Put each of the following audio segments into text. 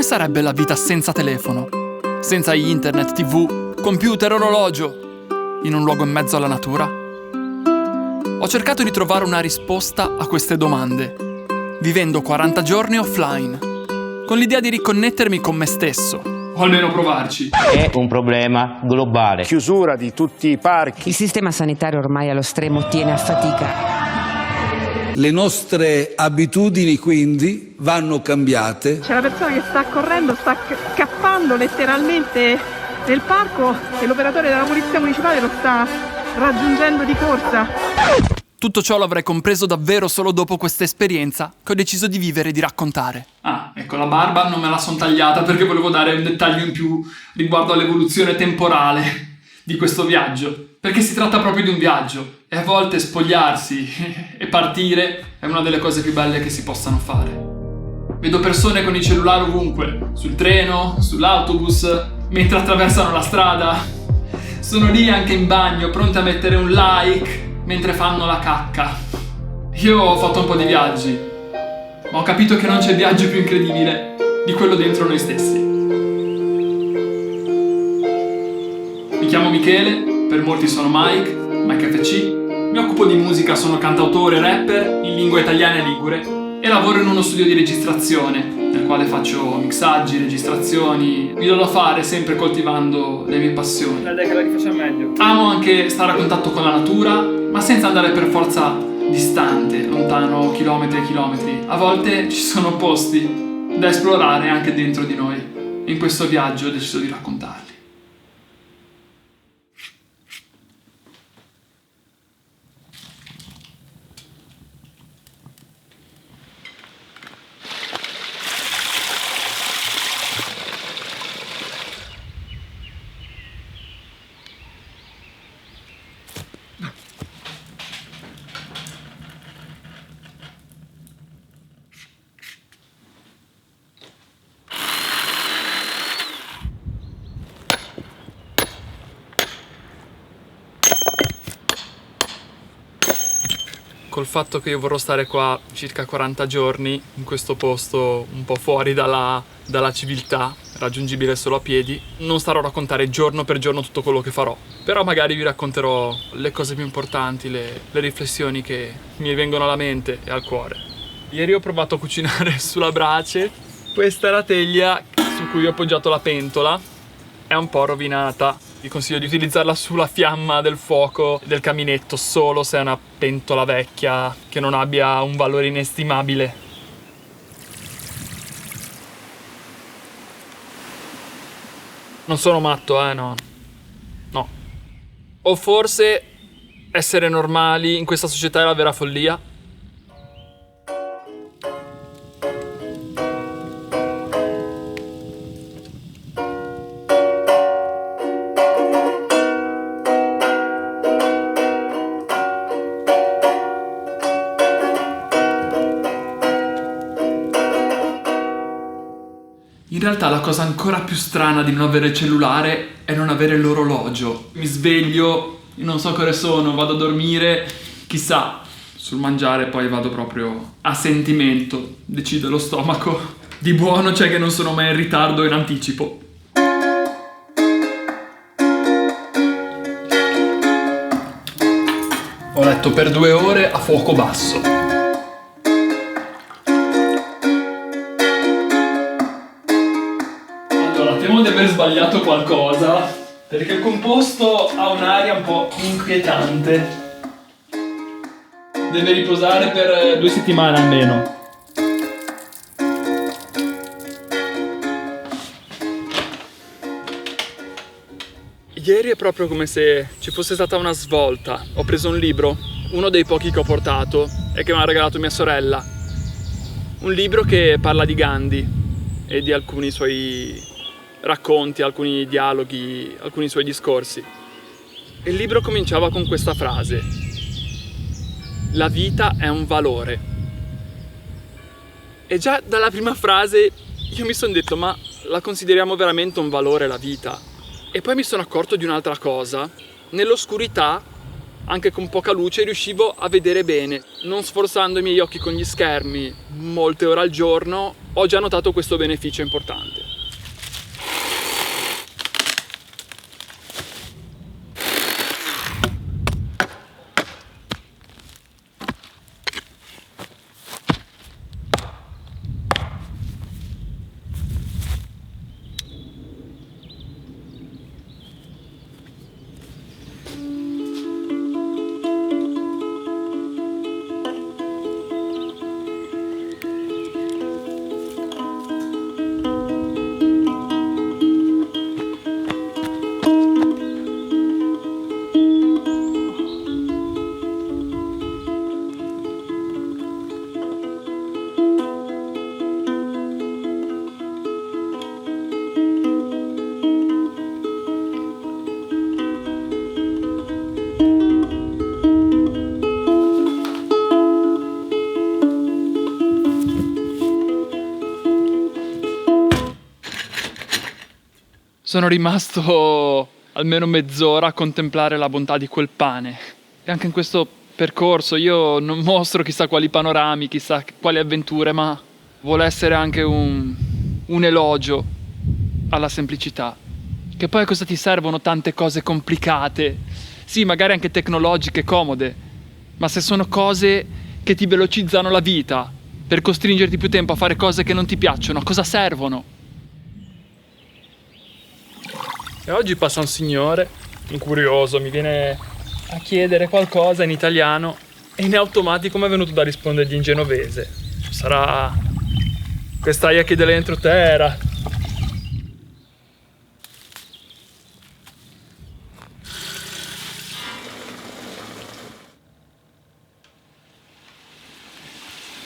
sarebbe la vita senza telefono? Senza internet, TV, computer, orologio? In un luogo in mezzo alla natura? Ho cercato di trovare una risposta a queste domande, vivendo 40 giorni offline, con l'idea di riconnettermi con me stesso, o almeno provarci. È un problema globale. Chiusura di tutti i parchi. Il sistema sanitario ormai allo stremo tiene a fatica. Le nostre abitudini quindi vanno cambiate. C'è la persona che sta correndo, sta scappando letteralmente nel parco e l'operatore della polizia municipale lo sta raggiungendo di corsa. Tutto ciò l'avrei compreso davvero solo dopo questa esperienza che ho deciso di vivere e di raccontare. Ah, ecco, la barba non me la son tagliata perché volevo dare un dettaglio in più riguardo all'evoluzione temporale di questo viaggio. Perché si tratta proprio di un viaggio e a volte spogliarsi e partire è una delle cose più belle che si possano fare. Vedo persone con il cellulare ovunque, sul treno, sull'autobus, mentre attraversano la strada. Sono lì anche in bagno, pronti a mettere un like mentre fanno la cacca. Io ho fatto un po' di viaggi, ma ho capito che non c'è viaggio più incredibile di quello dentro noi stessi. Mi chiamo Michele, per molti sono Mike FC. Mi occupo di musica, sono cantautore, rapper in lingua italiana e ligure e lavoro in uno studio di registrazione nel quale faccio mixaggi, registrazioni. Mi do da fare sempre coltivando le mie passioni. Dai che la rifacciamo meglio. Amo anche stare a contatto con la natura, ma senza andare per forza distante, lontano chilometri e chilometri. A volte ci sono posti da esplorare anche dentro di noi. E in questo viaggio ho deciso di raccontarli. Col fatto che io vorrò stare qua circa 40 giorni, in questo posto un po' fuori dalla civiltà, raggiungibile solo a piedi, non starò a raccontare giorno per giorno tutto quello che farò. Però magari vi racconterò le cose più importanti, le riflessioni che mi vengono alla mente e al cuore. Ieri ho provato a cucinare sulla brace. Questa è la teglia su cui ho appoggiato la pentola. È un po' rovinata. Vi consiglio di utilizzarla sulla fiamma del fuoco del caminetto solo se è una pentola vecchia che non abbia un valore inestimabile. Non sono matto, no. No. O forse essere normali in questa società è la vera follia? In realtà la cosa ancora più strana di non avere il cellulare è non avere l'orologio. Mi sveglio, non so che ore sono, vado a dormire, chissà, sul mangiare poi vado proprio a sentimento, decide lo stomaco. Di buono c'è che non sono mai in ritardo o in anticipo. Ho letto per 2 ore a fuoco basso. Temo di aver sbagliato qualcosa, perché il composto ha un'aria un po' inquietante. Deve riposare per 2 settimane almeno. Ieri è proprio come se ci fosse stata una svolta. Ho preso un libro, uno dei pochi che ho portato e che mi ha regalato mia sorella. Un libro che parla di Gandhi e di alcuni suoi racconti, alcuni dialoghi, alcuni suoi discorsi. E il libro cominciava con questa frase: la vita è un valore. E già dalla prima frase io mi sono detto: ma la consideriamo veramente un valore la vita? E poi mi sono accorto di un'altra cosa. Nell'oscurità, anche con poca luce, riuscivo a vedere bene. Non sforzando i miei occhi con gli schermi molte ore al giorno, ho già notato questo beneficio importante. Sono rimasto almeno mezz'ora a contemplare la bontà di quel pane. E anche in questo percorso io non mostro chissà quali panorami, chissà quali avventure, ma vuole essere anche un elogio alla semplicità. Che poi a cosa ti servono tante cose complicate? Sì, magari anche tecnologiche, comode, ma se sono cose che ti velocizzano la vita per costringerti più tempo a fare cose che non ti piacciono, a cosa servono? E oggi passa un signore, un curioso, mi viene a chiedere qualcosa in italiano e in automatico mi è venuto da rispondergli in genovese. Sarà quest'aia che dentro terra.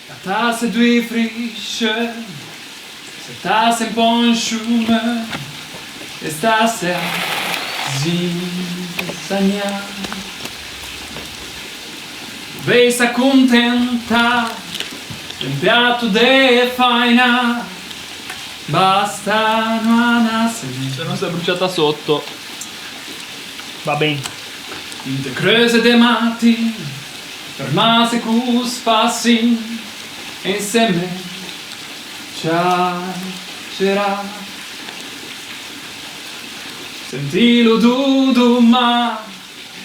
La tasse due frische, se tasse un po' in schume, e stasera zisagna. Vei a contenta, un piatto de faina, basta una sera. Se non si è bruciata sotto, va bene. In te crese de matti, fermase cus passi, insieme c'era. Senti lo dudu ma,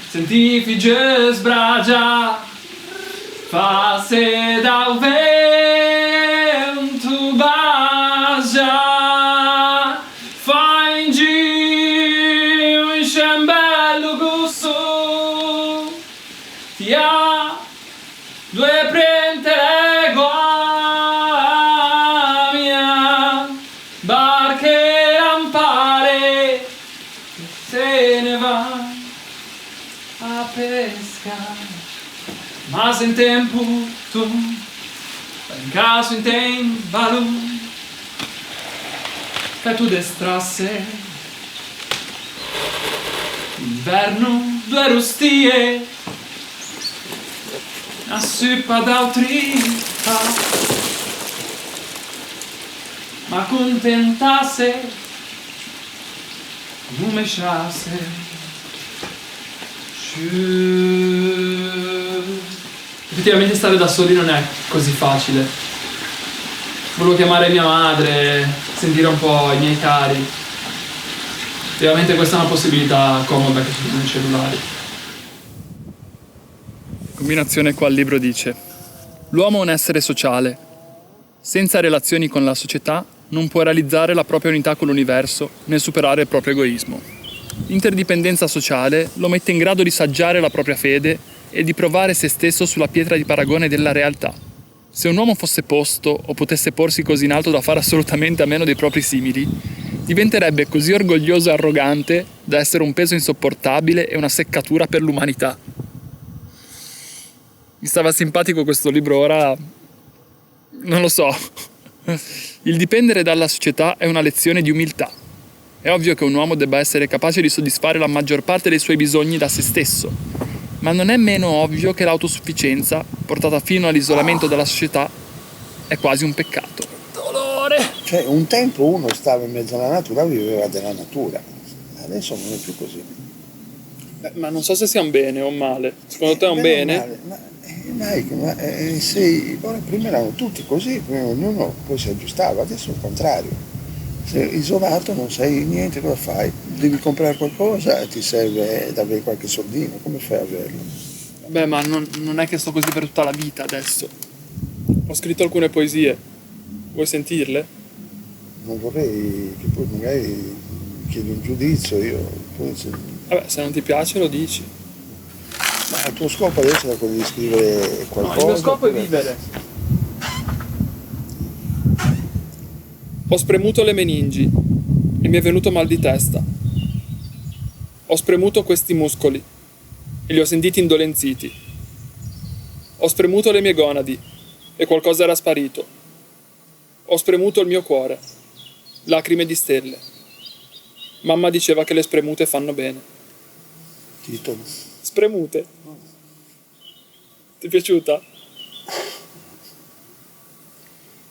senti figge sbragia, fa se da un vento bacia, fa in giro in scembello gusto, ti ha due prente guamia, barche lampare, se ne va a pescare, ma se in tempo tu, in caso in tempo fai tu destrasse, inverno due rustie, una suppa d'autri fa, ma contentasse, non mi sciasse. Effettivamente stare da soli non è così facile. Volevo chiamare mia madre, sentire un po' i miei cari. Effettivamente questa è una possibilità comoda che ci sono nei cellulari. Combinazione qua il libro dice: l'uomo è un essere sociale. Senza relazioni con la società non può realizzare la propria unità con l'universo né superare il proprio egoismo. L'interdipendenza sociale lo mette in grado di saggiare la propria fede e di provare se stesso sulla pietra di paragone della realtà. Se un uomo fosse posto o potesse porsi così in alto da fare assolutamente a meno dei propri simili, diventerebbe così orgoglioso e arrogante da essere un peso insopportabile e una seccatura per l'umanità. Mi stava simpatico questo libro, ora non lo so. Il dipendere dalla società è una lezione di umiltà. È ovvio che un uomo debba essere capace di soddisfare la maggior parte dei suoi bisogni da se stesso, ma non è meno ovvio che l'autosufficienza, portata fino all'isolamento dalla società, è quasi un peccato. Dolore! Cioè, un tempo uno stava in mezzo alla natura, viveva della natura. Adesso non è più così. Ma non so se sia un bene o un male. Secondo te è un bene? Ora prima erano tutti così, prima ognuno poi si aggiustava, adesso è il contrario. Sei isolato, non sai niente, cosa fai? Devi comprare qualcosa, ti serve da avere qualche soldino, come fai a averlo? Beh, ma non è che sto così per tutta la vita adesso. Ho scritto alcune poesie. Vuoi sentirle? Non vorrei che poi magari chiedi un giudizio, Vabbè, se non ti piace lo dici. Ma il tuo scopo adesso è quello di scrivere qualcosa? No, il mio scopo è vivere. Ho spremuto le meningi e mi è venuto mal di testa. Ho spremuto questi muscoli e li ho sentiti indolenziti. Ho spremuto le mie gonadi e qualcosa era sparito. Ho spremuto il mio cuore, lacrime di stelle. Mamma diceva che le spremute fanno bene. Titolo? Spremute. Ti è piaciuta?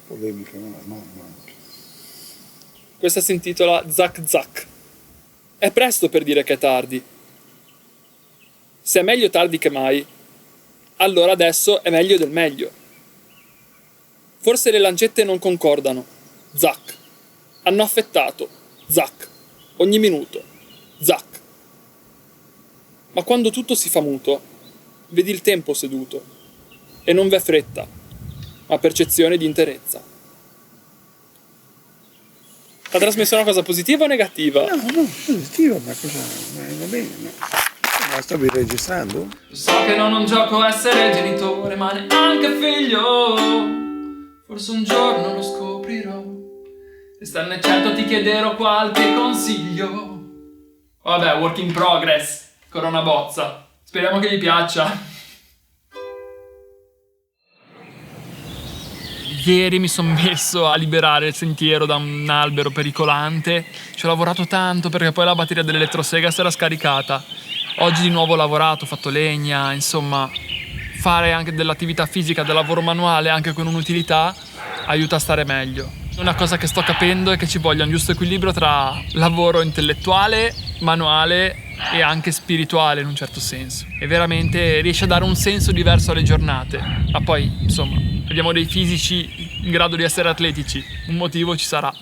Polemica, no. Questa si intitola Zac Zac. È presto per dire che è tardi. Se è meglio tardi che mai, allora adesso è meglio del meglio. Forse le lancette non concordano. Zac. Hanno affettato. Zac. Ogni minuto. Zac. Ma quando tutto si fa muto, vedi il tempo seduto. E non v'è fretta, ma percezione di interezza. Ha trasmesso una cosa positiva o negativa? No, positivo, ma cosa? Va bene, no. Ma stavi registrando? So che non è un gioco essere genitore, ma neanche figlio. Forse un giorno lo scoprirò. E starne certo ti chiederò qualche consiglio. Vabbè, work in progress. Ancora una bozza. Speriamo che gli piaccia. Ieri mi sono messo a liberare il sentiero da un albero pericolante. Ci ho lavorato tanto perché poi la batteria dell'elettrosega si era scaricata. Oggi di nuovo ho lavorato, ho fatto legna, insomma, fare anche dell'attività fisica, del lavoro manuale anche con un'utilità aiuta a stare meglio. Una cosa che sto capendo è che ci voglia un giusto equilibrio tra lavoro intellettuale, manuale e anche spirituale in un certo senso. E veramente riesce a dare un senso diverso alle giornate. Ma poi, insomma, abbiamo dei fisici in grado di essere atletici, un motivo ci sarà.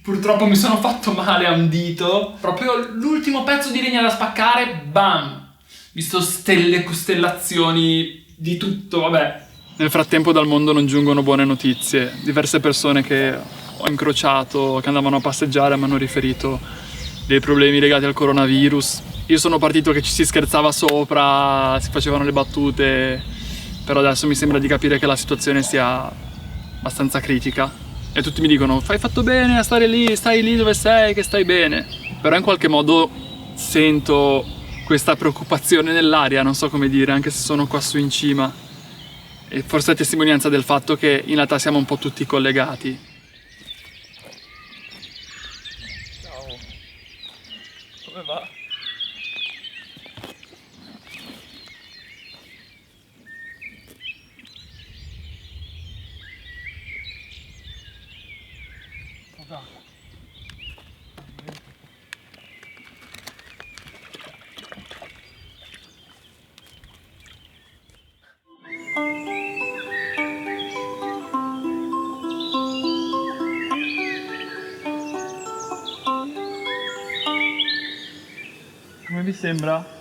Purtroppo mi sono fatto male a un dito. Proprio l'ultimo pezzo di legna da spaccare, bam! Visto stelle, costellazioni, di tutto, vabbè. Nel frattempo dal mondo non giungono buone notizie. Diverse persone che ho incrociato, che andavano a passeggiare, mi hanno riferito dei problemi legati al coronavirus. Io sono partito che ci si scherzava sopra, si facevano le battute, però adesso mi sembra di capire che la situazione sia abbastanza critica. E tutti mi dicono, fai fatto bene a stare lì, stai lì dove sei, che stai bene. Però in qualche modo sento questa preoccupazione nell'aria, non so come dire, anche se sono qua su in cima. E forse è testimonianza del fatto che in realtà siamo un po' tutti collegati. Ciao. Come va? Come vi sembra?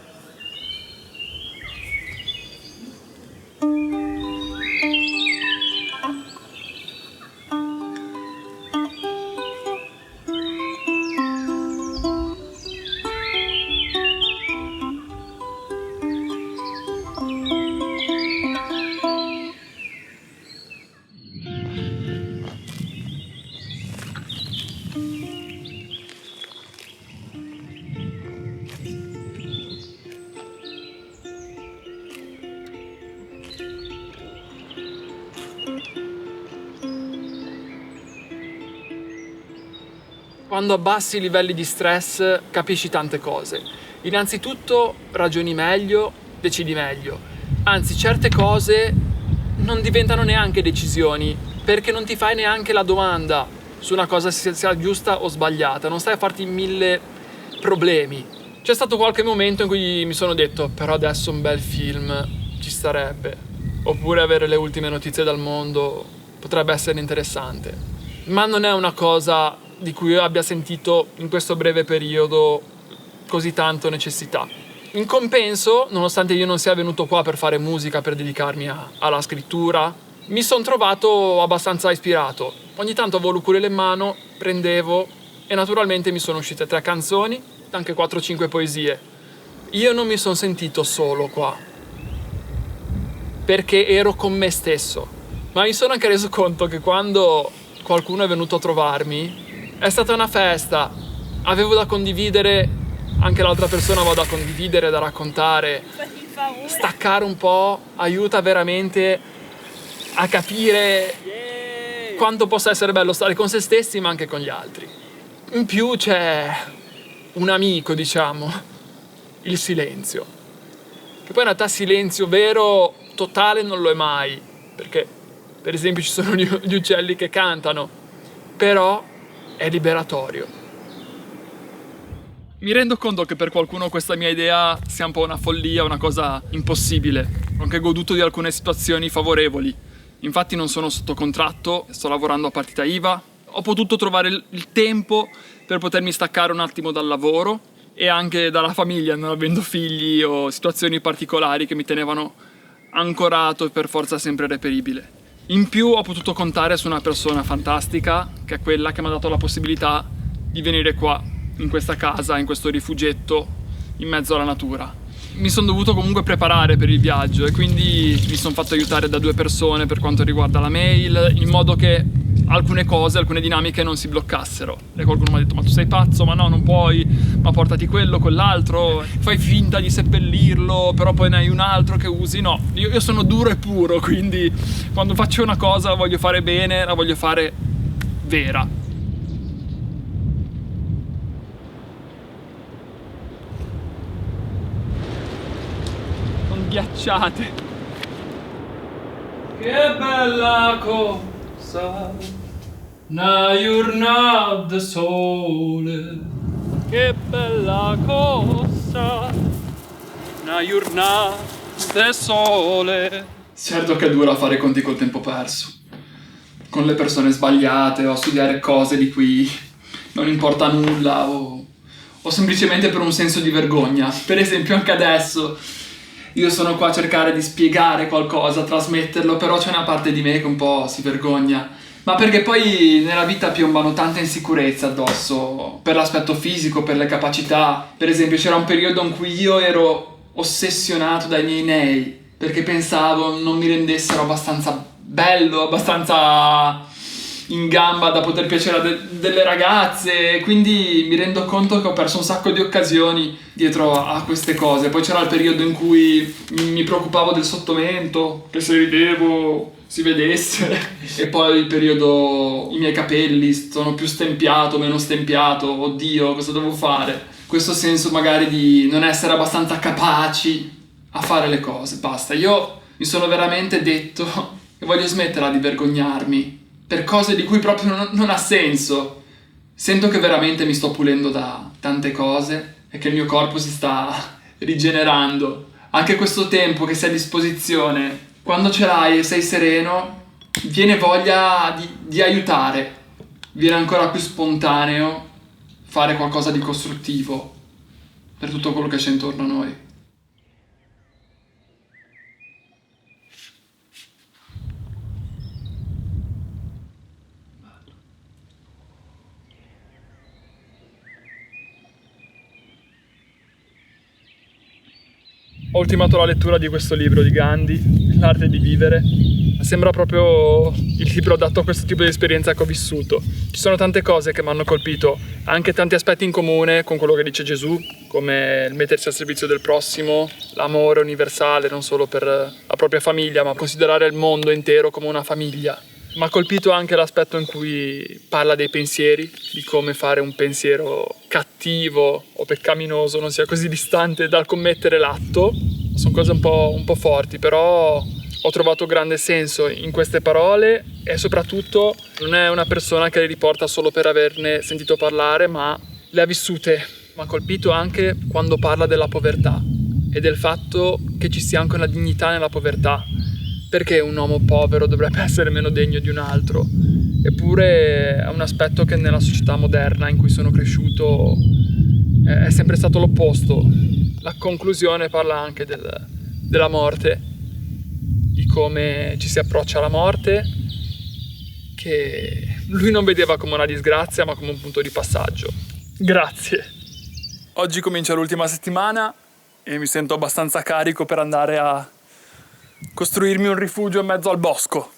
Quando abbassi i livelli di stress capisci tante cose. Innanzitutto ragioni meglio, decidi meglio. Anzi, certe cose non diventano neanche decisioni, perché non ti fai neanche la domanda su una cosa se sia giusta o sbagliata. Non stai a farti 1000 problemi. C'è stato qualche momento in cui mi sono detto, però adesso un bel film ci starebbe. Oppure avere le ultime notizie dal mondo potrebbe essere interessante. Ma non è una cosa di cui io abbia sentito in questo breve periodo così tanto necessità. In compenso, nonostante io non sia venuto qua per fare musica, per dedicarmi alla scrittura, mi sono trovato abbastanza ispirato. Ogni tanto avevo l'ukulele in mano, prendevo e naturalmente mi sono uscite 3 canzoni, anche 4-5 poesie. Io non mi sono sentito solo qua, perché ero con me stesso. Ma mi sono anche reso conto che quando qualcuno è venuto a trovarmi, è stata una festa. Avevo da condividere, anche l'altra persona aveva da condividere, da raccontare. Staccare un po' aiuta veramente a capire quanto possa essere bello stare con se stessi, ma anche con gli altri. In più c'è un amico, diciamo, il silenzio. Che poi in realtà silenzio vero, totale non lo è mai, perché per esempio ci sono gli uccelli che cantano, però è liberatorio. Mi rendo conto che per qualcuno questa mia idea sia un po' una follia, una cosa impossibile. Ho anche goduto di alcune situazioni favorevoli. Infatti non sono sotto contratto, sto lavorando a partita IVA. Ho potuto trovare il tempo per potermi staccare un attimo dal lavoro e anche dalla famiglia, non avendo figli o situazioni particolari che mi tenevano ancorato e per forza sempre reperibile. In più ho potuto contare su una persona fantastica, che è quella che mi ha dato la possibilità di venire qua, in questa casa, in questo rifugietto, in mezzo alla natura. Mi sono dovuto comunque preparare per il viaggio e quindi mi sono fatto aiutare da 2 persone per quanto riguarda la mail, in modo che alcune cose, alcune dinamiche non si bloccassero. E qualcuno mi ha detto: ma tu sei pazzo, ma no, non puoi, ma portati quello, quell'altro, fai finta di seppellirlo, però poi ne hai un altro che usi. No, io sono duro e puro, quindi quando faccio una cosa la voglio fare bene, la voglio fare vera. Ghiacciate. Che bella cosa, una giornata di sole. Che bella cosa, una giornata di sole. Certo che è dura fare i conti col tempo perso, con le persone sbagliate, o a studiare cose di cui non importa nulla, o semplicemente per un senso di vergogna. Per esempio anche adesso io sono qua a cercare di spiegare qualcosa, trasmetterlo, però c'è una parte di me che un po' si vergogna. Ma perché poi nella vita piombano tante insicurezze addosso, per l'aspetto fisico, per le capacità. Per esempio c'era un periodo in cui io ero ossessionato dai miei nei, perché pensavo non mi rendessero abbastanza bello, abbastanza in gamba da poter piacere a delle ragazze, quindi mi rendo conto che ho perso un sacco di occasioni dietro a queste cose. Poi c'era il periodo in cui mi preoccupavo del sottomento, che se ridevo si vedesse, e poi il periodo i miei capelli, sono più stempiato, meno stempiato, oddio cosa devo fare, questo senso magari di non essere abbastanza capaci a fare le cose. Basta, io mi sono veramente detto che voglio smetterla di vergognarmi per cose di cui proprio non ha senso. Sento che veramente mi sto pulendo da tante cose e che il mio corpo si sta rigenerando. Anche questo tempo che sei a disposizione, quando ce l'hai e sei sereno, viene voglia di aiutare, viene ancora più spontaneo fare qualcosa di costruttivo per tutto quello che c'è intorno a noi. Ho ultimato la lettura di questo libro di Gandhi, L'arte di vivere. Sembra proprio il libro adatto a questo tipo di esperienza che ho vissuto. Ci sono tante cose che mi hanno colpito, anche tanti aspetti in comune con quello che dice Gesù, come il mettersi al servizio del prossimo, l'amore universale non solo per la propria famiglia, ma considerare il mondo intero come una famiglia. Mi ha colpito anche l'aspetto in cui parla dei pensieri, di come fare un pensiero cattivo o peccaminoso non sia così distante dal commettere l'atto. Sono cose un po' forti, però ho trovato grande senso in queste parole e soprattutto non è una persona che le riporta solo per averne sentito parlare, ma le ha vissute. Mi ha colpito anche quando parla della povertà e del fatto che ci sia anche una dignità nella povertà. Perché un uomo povero dovrebbe essere meno degno di un altro? Eppure è un aspetto che nella società moderna in cui sono cresciuto è sempre stato l'opposto. La conclusione parla anche della morte, di come ci si approccia alla morte, che lui non vedeva come una disgrazia ma come un punto di passaggio. Grazie. Oggi comincia l'ultima settimana e mi sento abbastanza carico per andare a costruirmi un rifugio in mezzo al bosco.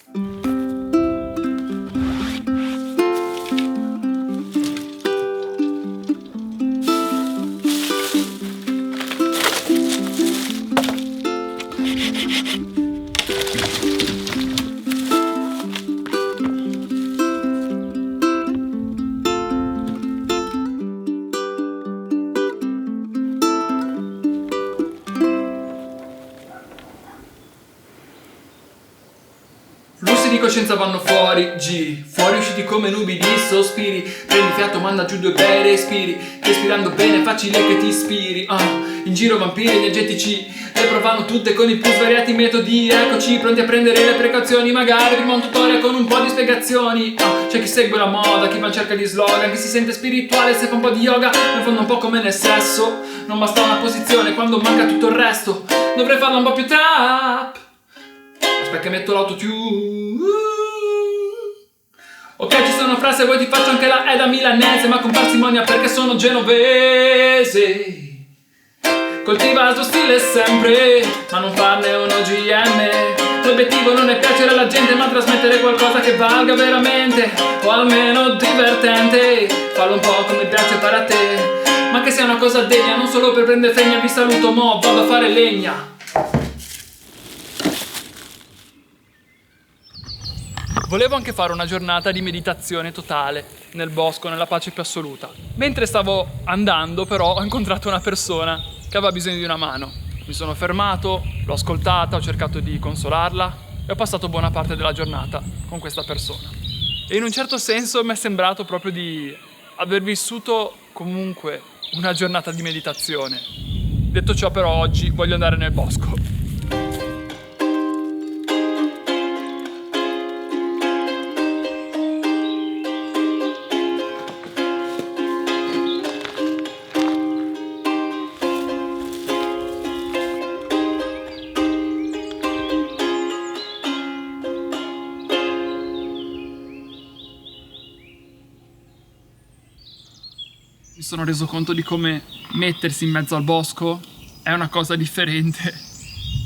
Flussi di coscienza vanno fuori, giri, fuori usciti come nubi di sospiri. Prendi fiato, manda giù 2 bei respiri. Respirando bene è facile che ti ispiri. In giro vampiri energetici, le provano tutte con i più svariati metodi. Eccoci pronti a prendere le precauzioni. Magari prima un tutorial con un po' di spiegazioni. C'è chi segue la moda, chi va in cerca di slogan, chi si sente spirituale se fa un po' di yoga. Nel fondo un po' come nel sesso, non basta una posizione quando manca tutto il resto. Dovrei farla un po' più trap. Aspetta che metto l'autotune. Ok, ci sono frasi, vuoi ti faccio anche la da milanese, ma con parsimonia perché sono genovese. Coltiva il tuo stile sempre, ma non farne un OGM. L'obiettivo non è piacere alla gente, ma trasmettere qualcosa che valga veramente, o almeno divertente. Fallo un po' come piace per a te, ma che sia una cosa degna, non solo per prendere fregna. Vi saluto, mo vado a fare legna. Volevo anche fare una giornata di meditazione totale, nel bosco, nella pace più assoluta. Mentre stavo andando, però, ho incontrato una persona che aveva bisogno di una mano. Mi sono fermato, l'ho ascoltata, ho cercato di consolarla e ho passato buona parte della giornata con questa persona. E in un certo senso mi è sembrato proprio di aver vissuto comunque una giornata di meditazione. Detto ciò, però, oggi voglio andare nel bosco. Mi sono reso conto di come mettersi in mezzo al bosco è una cosa differente.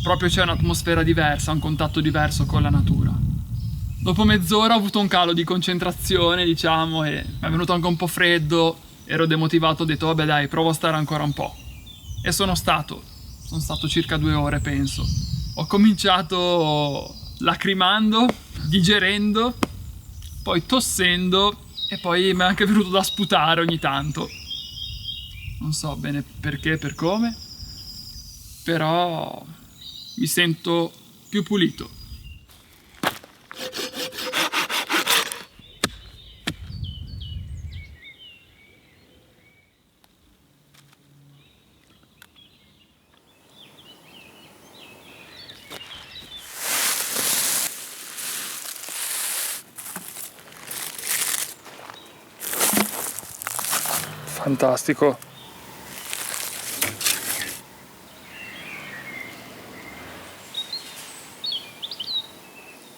Proprio c'è un'atmosfera diversa, un contatto diverso con la natura. Dopo mezz'ora ho avuto un calo di concentrazione, diciamo, e mi è venuto anche un po' freddo, ero demotivato, ho detto vabbè dai, provo a stare ancora un po'. E sono stato circa 2 ore, penso. Ho cominciato lacrimando, digerendo, poi tossendo e poi mi è anche venuto da sputare ogni tanto. Non so bene perché, per come, però mi sento più pulito. Fantastico.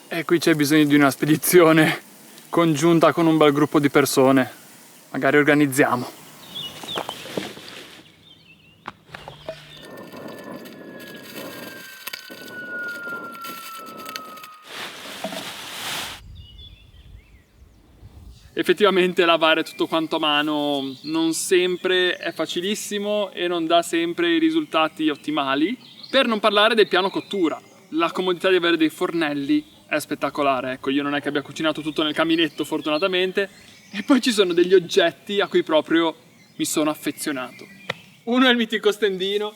E qui c'è bisogno di una spedizione congiunta con un bel gruppo di persone. Magari organizziamo. Effettivamente lavare tutto quanto a mano non sempre è facilissimo e non dà sempre i risultati ottimali. Per non parlare del piano cottura. La comodità di avere dei fornelli è spettacolare. Ecco, io non è che abbia cucinato tutto nel caminetto, fortunatamente. E poi ci sono degli oggetti a cui proprio mi sono affezionato. Uno è il mitico stendino,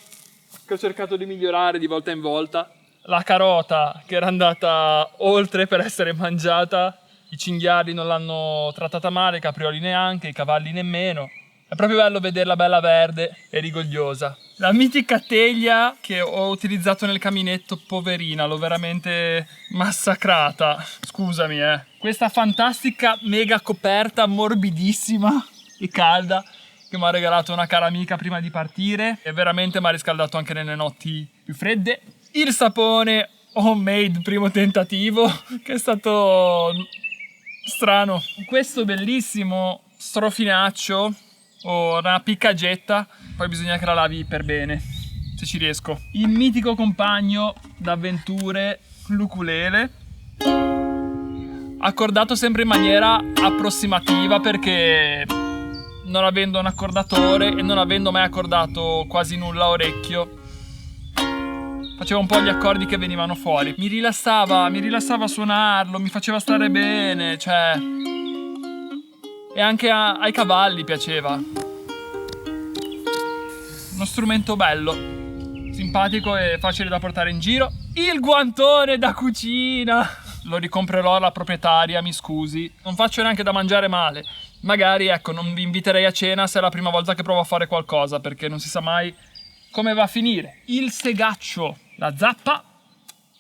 che ho cercato di migliorare di volta in volta. La carota, che era andata oltre per essere mangiata. I cinghiali non l'hanno trattata male, i caprioli neanche, i cavalli nemmeno. È proprio bello vederla bella verde e rigogliosa. La mitica teglia che ho utilizzato nel caminetto, poverina, l'ho veramente massacrata. Scusami, Questa fantastica mega coperta morbidissima e calda che mi ha regalato una cara amica prima di partire e veramente mi ha riscaldato anche nelle notti più fredde. Il sapone homemade primo tentativo, che è stato strano. Questo bellissimo strofinaccio o una piccagetta, poi bisogna che la lavi per bene, se ci riesco. Il mitico compagno d'avventure, l'ukulele, accordato sempre in maniera approssimativa perché non avendo un accordatore e non avendo mai accordato quasi nulla a orecchio, facevo un po' gli accordi che venivano fuori. Mi rilassava suonarlo, mi faceva stare bene, cioè... E anche ai cavalli piaceva. Uno strumento bello, simpatico e facile da portare in giro. Il guantone da cucina! Lo ricomprerò alla proprietaria, mi scusi. Non faccio neanche da mangiare male. Magari, ecco, non vi inviterei a cena se è la prima volta che provo a fare qualcosa, perché non si sa mai come va a finire. Il segaccio, la zappa,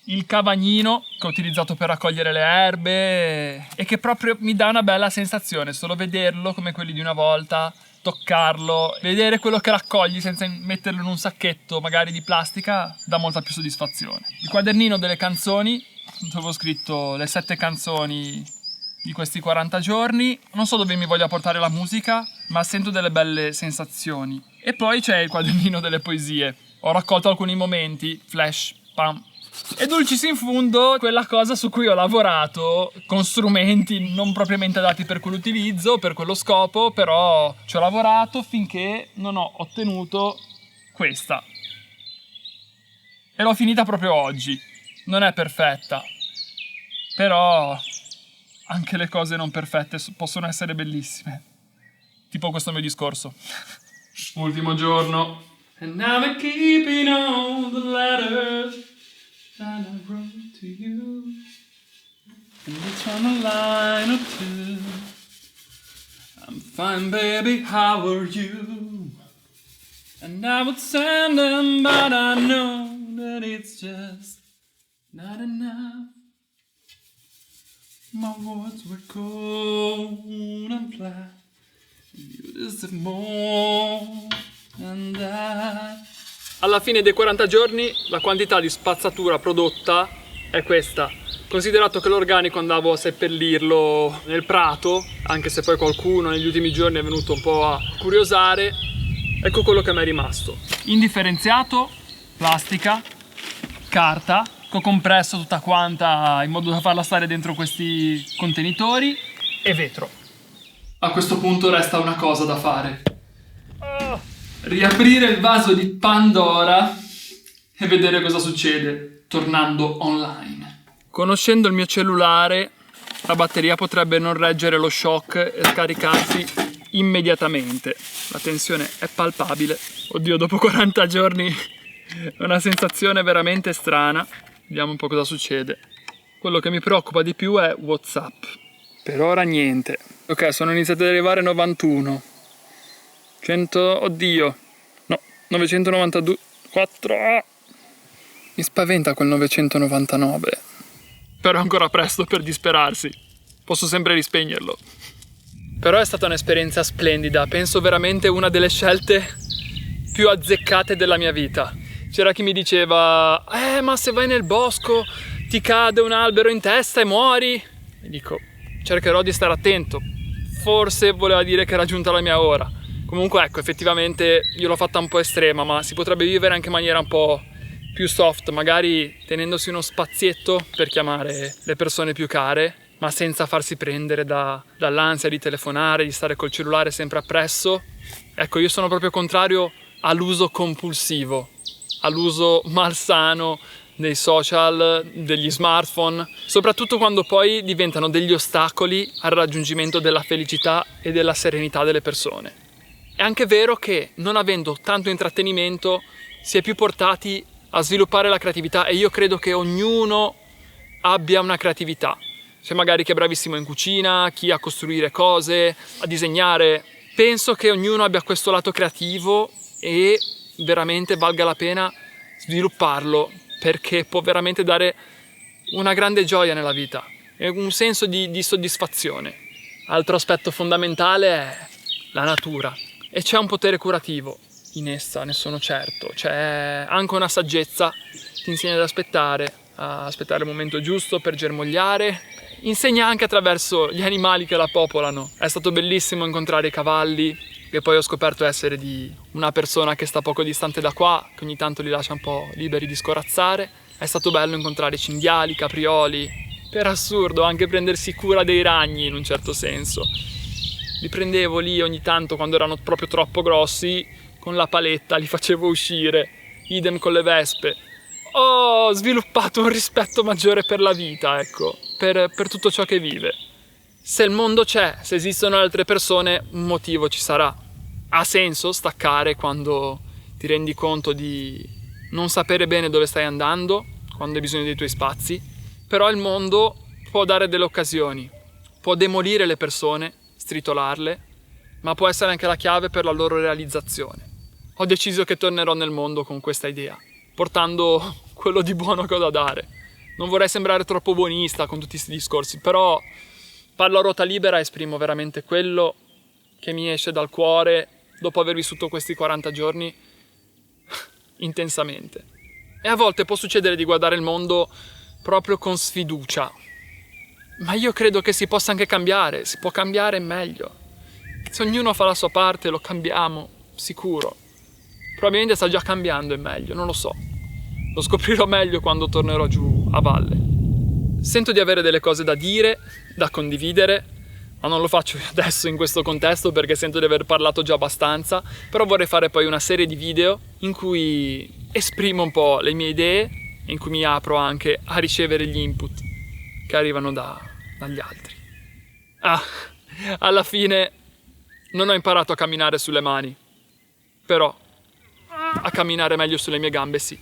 il cavagnino che ho utilizzato per raccogliere le erbe e che proprio mi dà una bella sensazione, solo vederlo come quelli di una volta, toccarlo, vedere quello che raccogli senza metterlo in un sacchetto magari di plastica dà molta più soddisfazione. Il quadernino delle canzoni, dove avevo scritto le 7 canzoni di questi 40 giorni, non so dove mi voglia portare la musica, ma sento delle belle sensazioni. E poi c'è il quadernino delle poesie, ho raccolto alcuni momenti, flash, pam. E dulcis in fundo, quella cosa su cui ho lavorato con strumenti non propriamente adatti per quell'utilizzo, per quello scopo, però ci ho lavorato finché non ho ottenuto questa. E l'ho finita proprio oggi. Non è perfetta, però anche le cose non perfette possono essere bellissime. Tipo questo mio discorso. Ultimo giorno. And I'm keeping all the letters that I wrote to you, and it's on a line or two. I'm fine, baby, how are you? And I would send them, but I know that it's just not enough. My words were cold and flat. You deserve more than that. Alla fine dei 40 giorni la quantità di spazzatura prodotta è questa. Considerato che l'organico andavo a seppellirlo nel prato, anche se poi qualcuno negli ultimi giorni è venuto un po' a curiosare, ecco quello che mi è rimasto. Indifferenziato, plastica, carta, compresso tutta quanta in modo da farla stare dentro questi contenitori e vetro. A questo punto resta una cosa da fare. Riaprire il vaso di Pandora e vedere cosa succede tornando online. Conoscendo il mio cellulare, la batteria potrebbe non reggere lo shock e scaricarsi immediatamente. La tensione è palpabile. Oddio, dopo 40 giorni è una sensazione veramente strana. Vediamo un po' cosa succede. Quello che mi preoccupa di più è WhatsApp. Per ora niente. Ok, sono iniziati ad arrivare 91. 100, oddio, no, 992, 4, mi spaventa quel 999, però è ancora presto per disperarsi, posso sempre rispegnerlo. Però è stata un'esperienza splendida, penso veramente una delle scelte più azzeccate della mia vita. C'era chi mi diceva, ma se vai nel bosco ti cade un albero in testa e muori, e dico, cercherò di stare attento, forse voleva dire che era giunta la mia ora. Comunque ecco, effettivamente io l'ho fatta un po' estrema, ma si potrebbe vivere anche in maniera un po' più soft, magari tenendosi uno spazietto per chiamare le persone più care, ma senza farsi prendere dall'ansia di telefonare, di stare col cellulare sempre appresso. Ecco, io sono proprio contrario all'uso compulsivo, all'uso malsano dei social, degli smartphone, soprattutto quando poi diventano degli ostacoli al raggiungimento della felicità e della serenità delle persone. È anche vero che non avendo tanto intrattenimento si è più portati a sviluppare la creatività e io credo che ognuno abbia una creatività. C'è magari chi è bravissimo in cucina, chi a costruire cose, a disegnare. Penso che ognuno abbia questo lato creativo e veramente valga la pena svilupparlo perché può veramente dare una grande gioia nella vita e un senso di soddisfazione. Altro aspetto fondamentale è la natura. E c'è un potere curativo in essa, ne sono certo. C'è anche una saggezza, ti insegna ad aspettare il momento giusto per germogliare. Insegna anche attraverso gli animali che la popolano. È stato bellissimo incontrare i cavalli, che poi ho scoperto essere di una persona che sta poco distante da qua, che ogni tanto li lascia un po' liberi di scorazzare. È stato bello incontrare cinghiali, caprioli, per assurdo anche prendersi cura dei ragni in un certo senso. Li prendevo lì ogni tanto quando erano proprio troppo grossi, con la paletta li facevo uscire, idem con le vespe. Ho sviluppato un rispetto maggiore per la vita, ecco, per tutto ciò che vive. Se il mondo c'è, se esistono altre persone, un motivo ci sarà. Ha senso staccare quando ti rendi conto di non sapere bene dove stai andando, quando hai bisogno dei tuoi spazi, però il mondo può dare delle occasioni, può demolire le persone, stritolarle, ma può essere anche la chiave per la loro realizzazione. Ho deciso che tornerò nel mondo con questa idea, portando quello di buono che ho da dare. Non vorrei sembrare troppo buonista con tutti questi discorsi, però parlo a ruota libera e esprimo veramente quello che mi esce dal cuore dopo aver vissuto questi 40 giorni intensamente. E a volte può succedere di guardare il mondo proprio con sfiducia, ma io credo che si possa anche cambiare, si può cambiare meglio. Se ognuno fa la sua parte lo cambiamo, sicuro. Probabilmente sta già cambiando e meglio, non lo so. Lo scoprirò meglio quando tornerò giù a valle. Sento di avere delle cose da dire, da condividere, ma non lo faccio adesso in questo contesto perché sento di aver parlato già abbastanza, però vorrei fare poi una serie di video in cui esprimo un po' le mie idee e in cui mi apro anche a ricevere gli input che arrivano dagli altri. Alla fine non ho imparato a camminare sulle mani, però a camminare meglio sulle mie gambe sì.